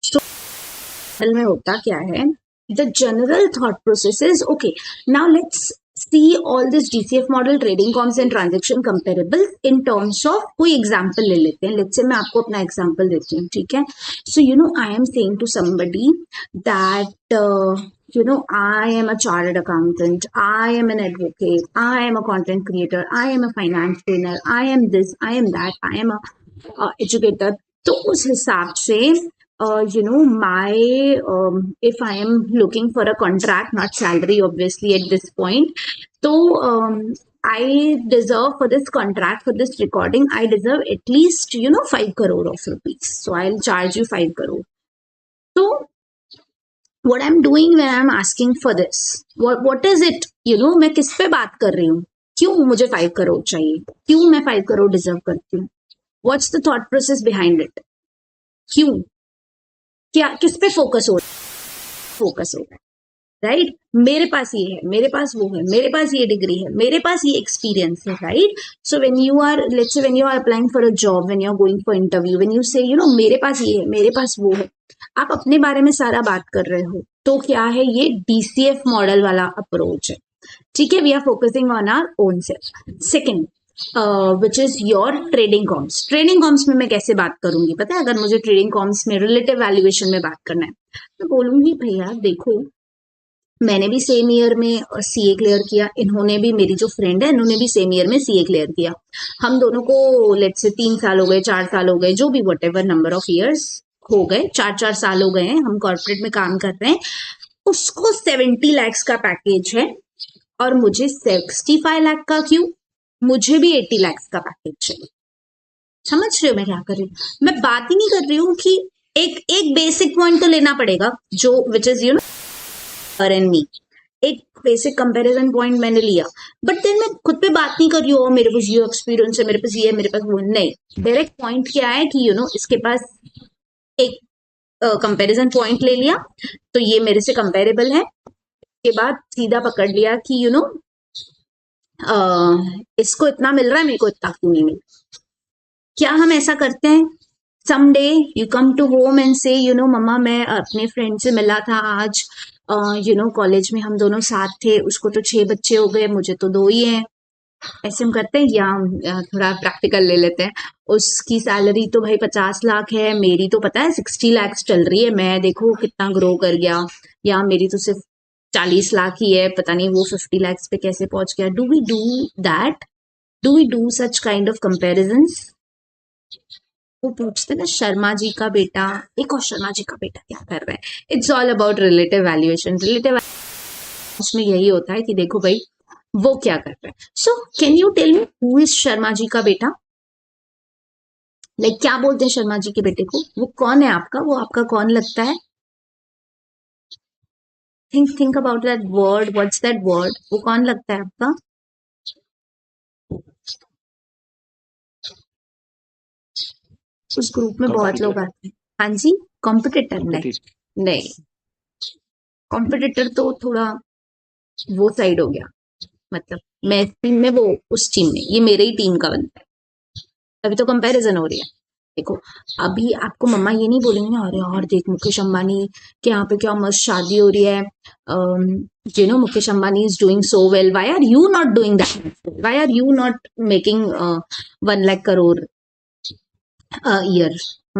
So में होता क्या है, the general thought process is okay. Now let's see all this DCF model, trading comps and transaction comparable in terms of कोई example ले लेते हैं. Let's say मैं आपको अपना example देती हूँ, ठीक है? So I am saying to somebody that I am a chartered accountant, I am an advocate, I am a content creator, I am a finance trainer, I am this, I am that, I am a educator. तो उस हिसाब से my if I am looking for a contract, not salary obviously at this point, so I deserve for this contract, for this recording, I deserve at least 5 crore of rupees, so I'll charge you 5 crore. So what I'm doing when I'm asking for this, what is it, मैं किस पे बात कर रही हूँ, क्यों मुझे 5 crore चाहिए, क्यों मैं 5 crore डिजर्व करती हूँ, what's the thought process behind it, क्यों, क्या, किस पे फोकस हो रहा है, राइट? मेरे पास ये है, मेरे पास वो है, मेरे पास ये डिग्री है, मेरे पास ये एक्सपीरियंस है, right? So when you are, let's say when you are applying for a job, when you are going for interview, when you say मेरे पास ये है, मेरे पास वो है, आप अपने बारे में सारा बात कर रहे हो, तो क्या है, ये DCF मॉडल वाला अप्रोच है, ठीक है? We are focusing on our own self. Second which is your trading comps. Trading comps में मैं कैसे बात करूंगी पता है? अगर मुझे ट्रेडिंग कॉम्स में रिलेटिव वैल्यूएशन में बात करना है, मैं बोलूंगी भैया देखो, मैंने भी सेम ईयर में CA क्लियर किया, इन्होंने भी, मेरी जो फ्रेंड है इन्होंने भी सेम ईयर में CA क्लियर किया, हम दोनों को लेट्स से 3 साल हो गए, 4 साल हो गए, जो भी what ever number of years हो गए, 4 साल हो गए हैं, हम कॉर्पोरेट में काम कर रहे हैं. उसको 70 lakhs का पैकेज है और मुझे 65 लाख का, क्यों? मुझे भी 80 lakhs का पैकेज चाहिए. समझ रहे हो मैं क्या कर रही हूँ? मैं बात ही नहीं कर रही हूँ कि एक बेसिक पॉइंट तो लेना पड़ेगा, जो विच इज एंड मी, एक बेसिक कंपैरिजन पॉइंट मैंने लिया, बट देन मैं खुद पे बात नहीं कर रही हूँ मेरे पास ये एक्सपीरियंस है, मेरे पास ये है, मेरे पास वो नहीं. डायरेक्ट पॉइंट क्या है कि इसके पास एक कंपैरिजन पॉइंट ले लिया, तो ये मेरे से कंपेरेबल है, के बाद सीधा पकड़ लिया कि इसको इतना मिल रहा है, मेरे को इतना क्यों नहीं मिल रहा. क्या हम ऐसा करते हैं? someday you come to home and say मम्मा मैं अपने फ्रेंड से मिला था आज, कॉलेज में हम दोनों साथ थे, उसको तो 6 बच्चे हो गए, मुझे तो 2 ही हैं. ऐसे हम करते हैं? या थोड़ा प्रैक्टिकल ले लेते हैं, उसकी सैलरी तो भाई 50 लाख है, मेरी तो पता है 60 lakhs चल रही है, मैं देखो कितना ग्रो कर गया, या मेरी तो सिर्फ 40 लाख ही है, पता नहीं वो 50 lakhs पे कैसे पहुंच गया. Do we do that? Do we do such kind of comparisons? वो पूछते ना शर्मा जी का बेटा, एक और शर्मा जी का बेटा क्या कर रहा है. It's all about relative valuation. Relative उसमें यही होता है कि देखो भाई वो क्या कर रहा है. So can you tell me who is Sharma ji का बेटा? लाइक क्या बोलते हैं शर्मा जी के बेटे को? वो कौन है आपका? वो आपका कौन लगता है? Think about that word. What's that word? वो कौन लगता है आपका? उस ग्रुप में बहुत लोग आते हैं. हाँ जी, कॉम्पिटिटर. नहीं, कॉम्पिटिटर तो थोड़ा वो साइड हो गया, मतलब मैं इस टीम में, वो उस टीम में, ये मेरे ही टीम का बनता है, अभी तो कंपैरिजन हो रही है. देखो अभी आपको मम्मा ये नहीं बोलेंगे ना, अरे यार देख मुकेश अंबानी के यहाँ पे क्या मस्त शादी हो रही है, Mukesh Ambani is doing so well, why are you not doing that, why are you not making 1 lakh crore year,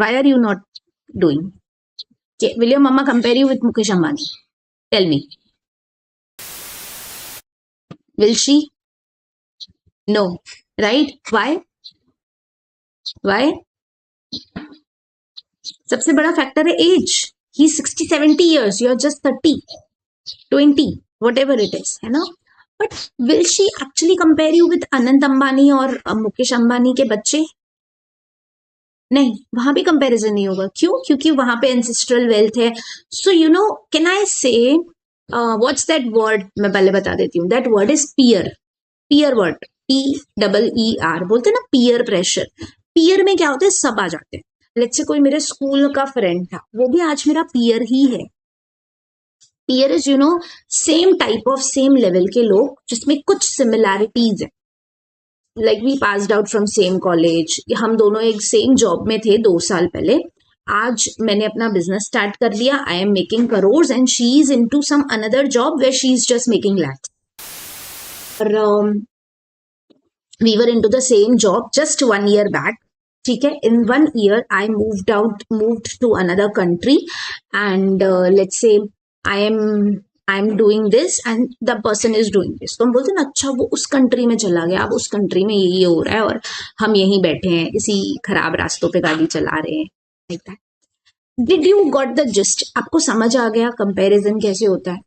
why are you not doing? Okay, will your mama compare you with Mukesh Ambani? Tell me. Will she? No. Right? Why? सबसे बड़ा factor है as. He 60-70 years, you are just 30-20, whatever it is, है ना? But will she actually compare you with Anant Ambani और मुकेश अंबानी के बच्चे? नहीं, वहां भी कंपैरिजन नहीं होगा. क्यों? क्योंकि वहां पे एंसेस्ट्रल वेल्थ है. सो कैन आई से व्हाट्स दैट वर्ड? मैं पहले बता देती हूँ. That word is peer. Peer word, PEER बोलते हैं ना, पीयर प्रेशर. पीयर में क्या होता है? सब आ जाते हैं. लेट्स से कोई मेरे स्कूल का फ्रेंड था, वो भी आज मेरा पीयर ही है. Peer is same type of same level के लोग जिसमें कुछ सिमिलैरिटीज है. Like we passed out from same college, हम दोनों एक सेम जॉब में थे 2 साल पहले, आज मैंने अपना बिजनेस स्टार्ट कर लिया, I am making crores and she is into some another job where she is just making lakhs, और we were into the same job just 1 year back. ठीक है, in 1 year I moved to another country, and let's say I'm doing this and the person is doing this. तो हम बोलते हैं ना, अच्छा वो उस कंट्री में चला गया, अब उस कंट्री में ये हो रहा है और हम यहीं बैठे हैं इसी खराब रास्तों पे गाड़ी चला रहे हैं, like that. Did you got the gist? आपको समझ आ गया कंपैरिजन कैसे होता है?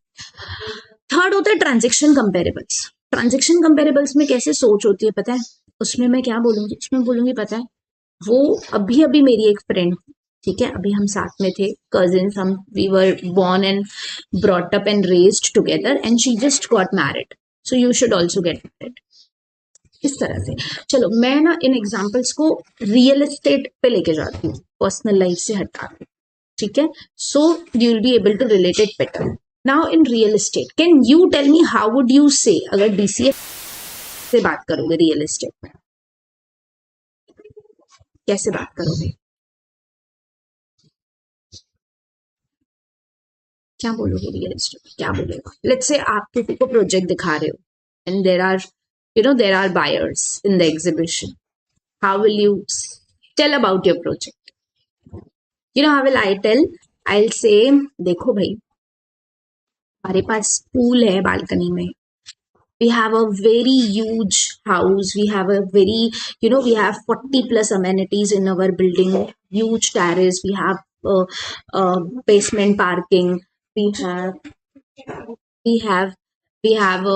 थर्ड होता है ट्रांजेक्शन कंपेरेबल्स। ट्रांजेक्शन कंपेरेबल्स में कैसे सोच होती है पता है? उसमें मैं क्या बोलूंगी, उसमें बोलूंगी पता है, वो अभी अभी मेरी एक फ्रेंड, ठीक है, अभी हम साथ में थे, कजिन्स, हम we were born and brought up and raised together and she just got married, so you should also get married. इस तरह से चलो मैं ना इन एग्जाम्पल्स को रियल एस्टेट पे लेके जाती हूँ, पर्सनल लाइफ से हटा के, ठीक है, so you will be able to relate it better. Now in real estate can you tell me how would you say, अगर डीसीएफ से बात करोगे रियल एस्टेट में, कैसे बात करोगे? क्या बोलोगे रियल एस्टेट, क्या बोलेगा? लेट्स से आप किसी को प्रोजेक्ट दिखा रहे हो and there are buyers in the exhibition, how will you tell about your project? How will I tell? I will say, देखो भाई, हमारे पास पूल है बालकनी में, we have a very huge house, we have a very, we have 40 plus amenities in our building, huge terrace, we have basement parking, we have a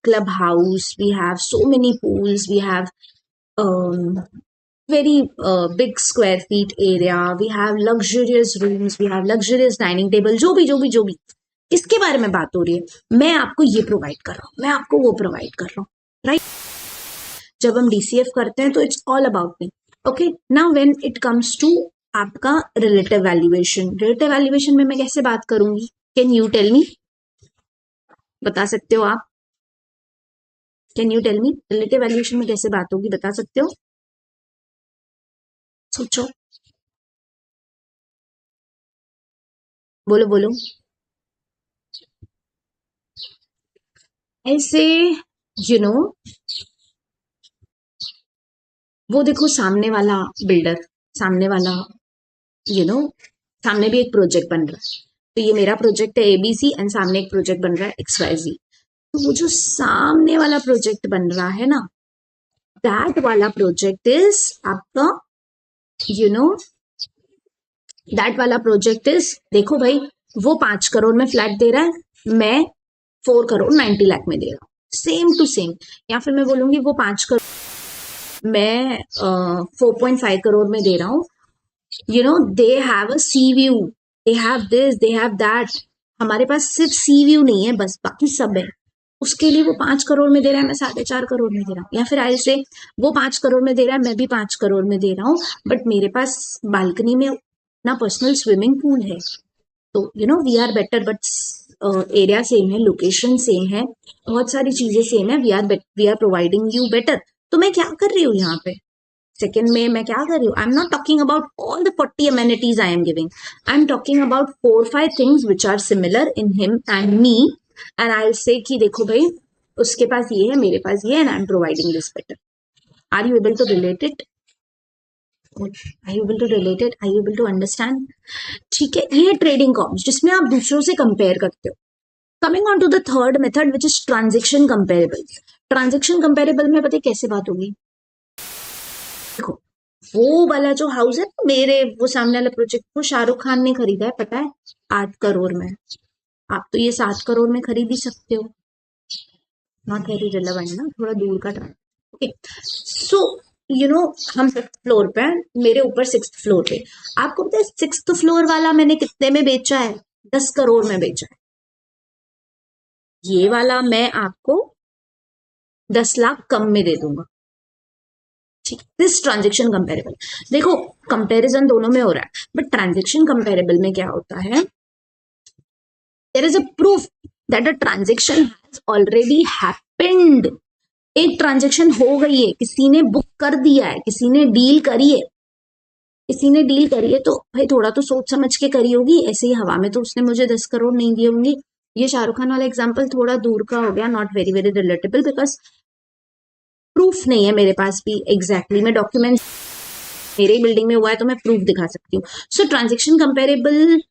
clubhouse, we have so many pools, we have very big square feet area, we have luxurious rooms, we have luxurious dining table, जो भी किसके बारे में बात हो रही है? मैं आपको ये प्रोवाइड कर रहा हूँ, मैं आपको वो प्रोवाइड कर रहा हूँ, राइट? जब हम डीसीएफ करते हैं तो it's all about me. Okay, now when it comes to आपका रिलेटिव वैल्यूएशन में मैं कैसे बात करूंगी? Can you tell me? बता सकते हो आप? Can you tell me relative valuation में कैसे बात होगी, बता सकते हो? सोचो, बोलो बोलो। ऐसे वो देखो सामने वाला बिल्डर, सामने वाला सामने भी एक प्रोजेक्ट बन रहा है, तो ये मेरा प्रोजेक्ट है एबीसी एंड सामने एक प्रोजेक्ट बन रहा है एक्सवाईजी। तो वो जो सामने वाला प्रोजेक्ट बन रहा है ना, दैट वाला प्रोजेक्ट इज आपका दैट वाला प्रोजेक्ट इज, देखो भाई, वो 5 करोड़ में फ्लैट दे रहा है, मैं 4 करोड़ 90 लाख में दे रहा हूँ, सेम टू सेम। या फिर मैं बोलूंगी वो 5 करोड़ मैं 4.5 करोड़ में दे रहा हूँ, they have a C view, they have this, they have that. हमारे पास सिर्फ सी व्यू नहीं है, बस बाकी सब है। उसके लिए वो 5 करोड़ में दे रहा है, मैं 4.5 करोड़ में दे रहा हूँ। या फिर आई से वो 5 करोड़ में दे रहा है, मैं भी 5 करोड़ में दे रहा हूँ, बट मेरे पास बालकनी में ना पर्सनल स्विमिंग पूल है, तो we are better, but area same है, लोकेशन सेम है, बहुत सारी चीजें सेम है, we are providing you better. तो मैं क्या कर रही हूँ यहाँ पे सेकेंड में, मैं क्या कर रही हूँ? I am not talking about all the 40 amenities I am giving, I am talking about 4-5 things which are similar in him and me, and I'll say कि देखो भाई, उसके पास ये है, मेरे पास ये है, and I'm providing this better. Are you able to relate it? Are you able to relate it? Are you able to understand? ठीक है, ये ट्रेडिंग कॉम्स जिसमें आप दूसरों से कंपेयर करते हो। Coming on to the third method which is transaction comparable. Transaction comparable में पता है कैसे बात होगी? देखो, वो वाला जो हाउस है मेरे, वो सामने वाला प्रोजेक्ट वो शाहरुख खान ने खरीदा है, पता है, 8 करोड़ में। आप तो ये 7 करोड़ में खरीद ही सकते हो, नॉट वेरी रिलेवेंट ना, थोड़ा दूर का ट्रांस। ओके, सो हम 6th फ्लोर पे हैं, मेरे ऊपर 6th फ्लोर पे। आपको पता है 6th फ्लोर वाला मैंने कितने में बेचा है? 10 करोड़ में बेचा है। ये वाला मैं आपको 10 लाख कम में दे दूंगा, ठीक। This transaction comparable. देखो, कंपैरिजन दोनों में हो रहा है, बट ट्रांजेक्शन कंपेरेबल में क्या होता है? There is a proof that a transaction has already happened. एक ट्रांजेक्शन हो गई है, किसी ने बुक कर दिया है, किसी ने डील करी है, किसी ने डील करी है तो भाई थोड़ा तो सोच समझ के करी होगी, ऐसे ही हवा में तो उसने मुझे 10 करोड़ नहीं दिए होंगे। ये शाहरुख खान वाला एग्जाम्पल थोड़ा दूर का हो गया, not very very relatable, because proof नहीं है मेरे पास भी एग्जैक्टली मैं डॉक्यूमेंट मेरे बिल्डिंग में हुआ है तो मैं प्रूफ दिखा सकती हूँ। So transaction comparable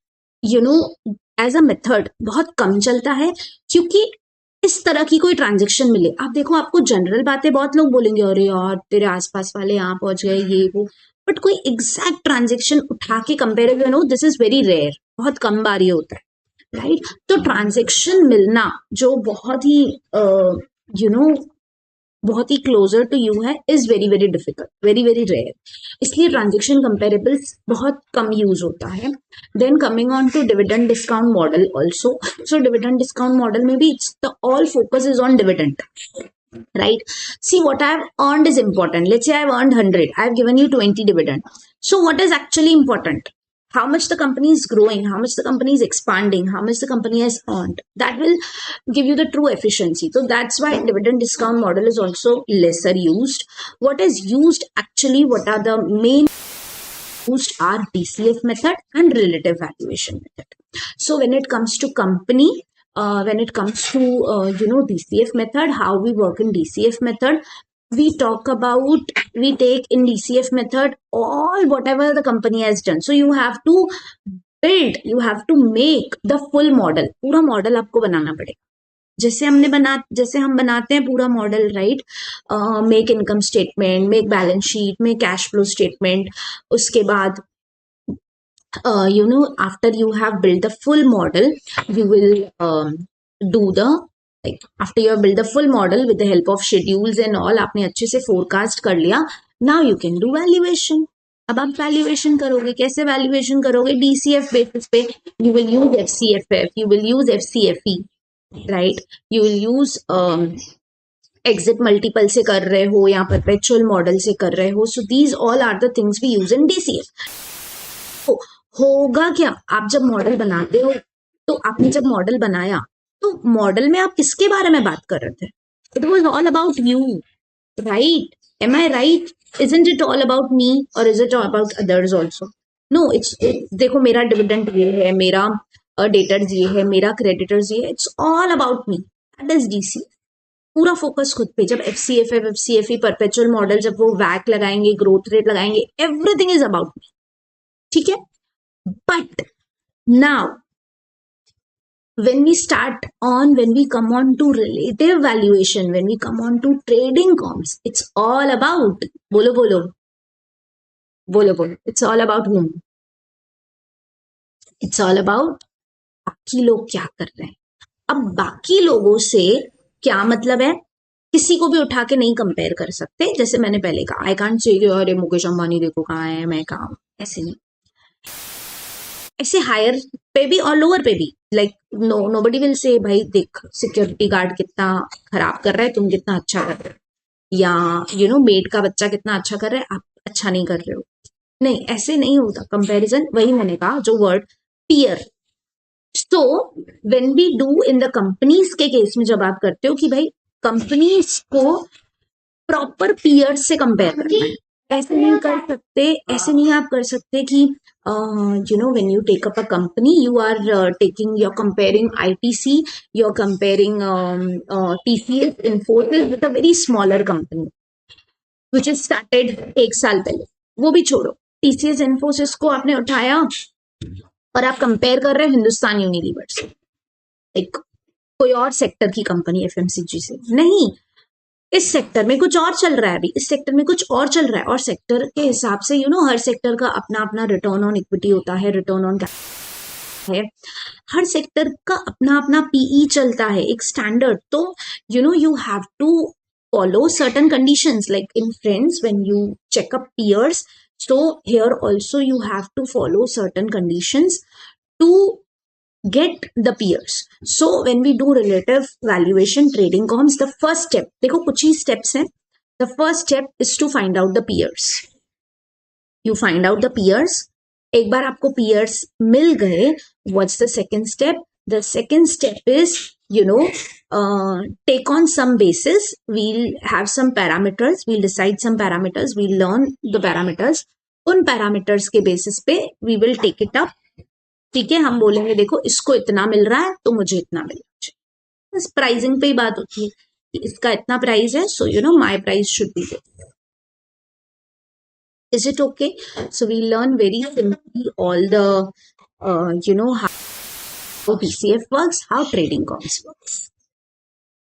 you know as a method बहुत कम चलता है, क्योंकि इस तरह की कोई ट्रांजेक्शन मिले। आप देखो, आपको जनरल बातें बहुत लोग बोलेंगे, अरे यार तेरे आसपास वाले यहाँ पहुंच गए ये वो, बट कोई एग्जैक्ट ट्रांजेक्शन उठा के comparable this is very rare, बहुत कम बार ये होता है, राइट। तो ट्रांजेक्शन मिलना जो बहुत ही बहुत ही क्लोजर टू यू है is very very difficult, very very rare, इसलिए ट्रांजेक्शन कंपेरेबल्स बहुत कम यूज होता है। Then coming on to dividend discount model also. So dividend discount model में भी it's the all focus is on dividend, right? See, what I have earned is important. Let's say I have earned 100, I have given you 20 dividend. So what is actually important? How much the company is growing, how much the company is expanding, how much the company has earned, that will give you the true efficiency. So that's why dividend discount model is also lesser used. What is used actually, what are the main used are DCF method and relative valuation method. So when it comes to company, when it comes to DCF method, how we work in DCF method, we talk about, we take in DCF method all whatever the company has done. So you have to build, you have to make the full model. पूरा model आपको बनाना पड़ेगा, जैसे हम बनाते हैं पूरा model, right. Make income statement, make balance sheet, make cash flow statement, उसके बाद after you have built the full model, you will do the, like, after you have built the full model with the help of schedules and all, आपने अच्छे से forecast कर लिया, now you can do valuation. अब आप valuation करोगे, कैसे valuation करोगे? DCF बेसिस पे, you will use FCFF, you will use FCFE, right? You will use exit multiple से कर रहे हो या perpetual model से कर रहे हो. So these all are the things we use in DCF. तो होगा क्या, आप जब मॉडल बनाते हो, तो आपने जब मॉडल बनाया तो मॉडल में आप किसके बारे में बात कर रहे थे? It was all about you, right? Am I right? Isn't it all about me और is it about others also? No, it's, देखो मेरा डिविडेंड ये है, मेरा डेटर्स ये है, मेरा क्रेडिटर्स ये है, it's all about me, that is DC. पूरा फोकस खुद पे। जब FCFF, FCFE, परपेचुअल मॉडल, जब वो वैक लगाएंगे, ग्रोथ रेट लगाएंगे, एवरीथिंग इज अबाउट मी, ठीक है। But now, when we come on to relative valuation, when we come on to trading comps, it's all about, bolo, it's all about whom? It's all about बाकी लोग क्या कर रहे हैं। अब बाकी लोगों से क्या मतलब है? किसी को भी उठा के नहीं कंपेयर कर सकते, जैसे मैंने पहले कहा, आई कांट से अरे मुकेश अंबानी देखो कहाँ है, मैं कहाँ हूं, ऐसे नहीं। ऐसे हायर पे भी और लोअर पे भी, लाइक नोबडी विल से भाई देख सिक्योरिटी गार्ड कितना खराब कर रहा है, तुम कितना अच्छा कर रहे हो, या मेड का बच्चा कितना अच्छा कर रहा है, आप अच्छा नहीं कर रहे हो। नहीं, ऐसे नहीं होता कंपैरिजन। वही मैंने कहा जो word peer. So when we do in the companies के केस में, जब आप करते हो कि भाई कंपनीज को प्रॉपर पीयर्स से कंपेयर करना है, ऐसे नहीं कर सकते, ऐसे नहीं आप कर सकते कि when you take up a company, you are you're comparing ITC, you're comparing TCS, Infosys with a very smaller company which is started 1 साल पहले। वो भी छोड़ो, TCS Infosys को आपने उठाया और आप कंपेयर कर रहे हो हिंदुस्तान यूनिलीवर से, एक कोई और सेक्टर की कंपनी FMCG से। नहीं, इस सेक्टर में कुछ और चल रहा है, अभी इस सेक्टर में कुछ और चल रहा है, और सेक्टर के हिसाब से हर सेक्टर का अपना अपना रिटर्न ऑन इक्विटी होता है, रिटर्न ऑन है, हर सेक्टर का अपना अपना PE चलता है, एक स्टैंडर्ड। तो you have to follow certain conditions, like in friends when you check up peers, so here also you have to follow certain conditions to get the peers. So when we do relative valuation trading comps, the first step, देखो कुछ ही steps हैं, the first step is to find out the peers. You find out the peers. एक बार आपको peers मिल गए, what's the second step? The second step is take on some basis, we'll have some parameters, we'll decide some parameters, we'll learn the parameters, उन parameters के basis पे we will take it up. ठीक है, हम बोलेंगे देखो इसको इतना मिल रहा है तो मुझे इतना मिलना चाहिए। बस प्राइसिंग पे ही बात होती है कि इसका इतना प्राइस है, so you know my price should be this. Is it okay? So we learn very simply all the how TCF works, how trading comms works.